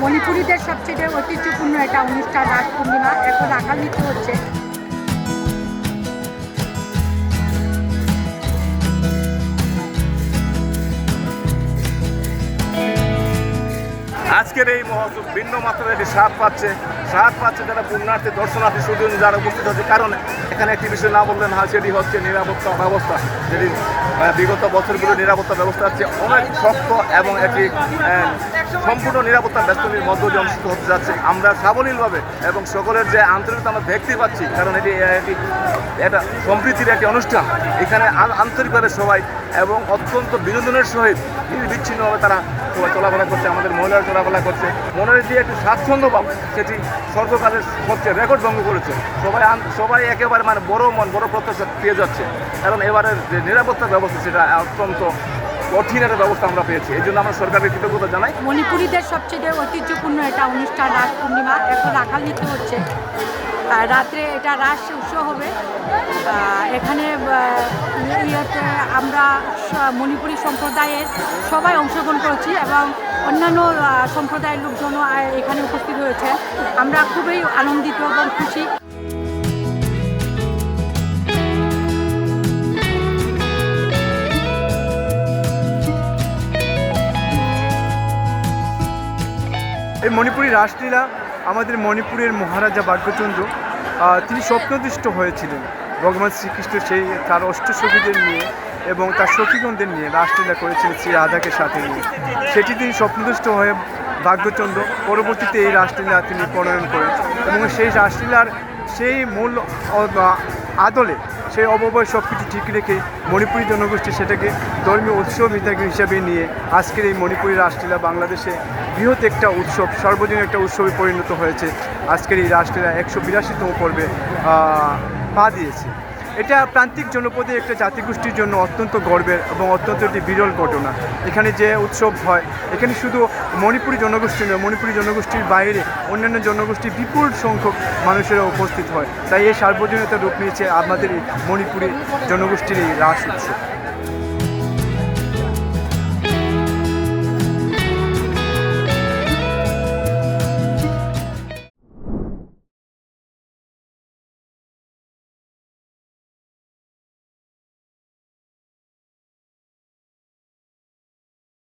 মণিপুরীদের সবচেয়ে ঐতিহ্যপূর্ণ একটা অনুষ্ঠান রাস পূর্ণিমা এখন রাখাল নৃত্য হচ্ছে। আজকের এই মহোৎসব ভিন্ন মাত্রার একটি স্বাদ পাচ্ছে যারা পুণ্যার্থী দর্শনার্থী শুধু যারা উপস্থিত হচ্ছে। কারণ এখানে একটি বিষয় না বললেন হয়, সেটি হচ্ছে নিরাপত্তা ব্যবস্থা, যেটি বিগত বছরগুলো নিরাপত্তা ব্যবস্থা হচ্ছে অনেক শক্ত এবং একটি সম্পূর্ণ নিরাপত্তা ব্যস্ততার মধ্য দিয়ে অনুষ্ঠিত হতে যাচ্ছে। আমরা সাবলীলভাবে এবং সকলের যে আন্তরিকতা আমরা দেখতে পাচ্ছি, কারণ এটি এটা সম্প্রীতির একটি অনুষ্ঠান। এখানে আন্তরিকভাবে সবাই এবং অত্যন্ত বিনোদনের সহিত নির্বিচ্ছিন্নভাবে তারা সবাই চলাফেরা করছে, আমাদের মহিলারা চলাফেরা করছে। মনের যে একটি স্বাচ্ছন্দ্য ভাব সেটি সর্বকালের হচ্ছে রেকর্ড ভঙ্গ করেছে। সবাই একেবারে বড় প্রত্যাশা পেয়ে যাচ্ছে। কারণ এবারের যে নিরাপত্তা ব্যবস্থা সেটা অত্যন্ত কঠিন একটা ব্যবস্থা আমরা পেয়েছি। এই জন্য আমরা সরকারের কৃতজ্ঞতা জানাই। মণিপুরীদের সবচেয়ে ঐতিহ্যপূর্ণ একটা অনুষ্ঠান রাস পূর্ণিমা এখন রাখাল নৃত্য হচ্ছে। রাত্রে এটা রাস উৎসব হবে। এখানে আমরা মণিপুরী সম্প্রদায়ের সবাই অংশগ্রহণ করেছি এবং অন্যান্য সম্প্রদায়ের লোকজনও এখানে উপস্থিত হয়েছে। আমরা খুবই আনন্দিত এবং খুশি। এই মণিপুরী রাসলীলা আমাদের মণিপুরের মহারাজা ভাগ্যচন্দ্র তিনি স্বপ্নদৃষ্ট হয়েছিলেন। ভগবান শ্রীকৃষ্ণ সেই তার অষ্টসখীদের নিয়ে এবং তার সখীগণদের নিয়ে রাসলীলা করেছিলেন শ্রী রাধাকে সাথে নিয়ে। সেটি তিনি স্বপ্নদৃষ্ট হয়ে ভাগ্যচন্দ্র পরবর্তীতে এই রাসলীলা তিনি প্রণয়ন করেন এবং সেই রাসলীলার সেই মূল আদলে সেই অববয় সব কিছু ঠিক রেখে মণিপুরী জনগোষ্ঠী সেটাকে ধর্মীয় উৎসব হিসাবে নিয়ে আজকের এই মণিপুরী রাসলীলা বাংলাদেশে বৃহৎ একটা উৎসব, সর্বজনীন একটা উৎসবে পরিণত হয়েছে। আজকের এই রাসলীলা 182তম পর্বে পা দিয়েছে। এটা প্রান্তিক জনপদে একটা জাতিগোষ্ঠীর জন্য অত্যন্ত গর্বের এবং অত্যন্ত একটি বিরল ঘটনা। এখানে যে উৎসব হয়, এখানে শুধু মণিপুরী জনগোষ্ঠী নয়, মণিপুরী জনগোষ্ঠীর বাইরে অন্যান্য জনগোষ্ঠী বিপুল সংখ্যক মানুষেরা উপস্থিত হয়। তাই এই সার্বজনীনতা রূপ নিয়েছে আমাদের এই মণিপুরী জনগোষ্ঠীর এই রাস উৎসব।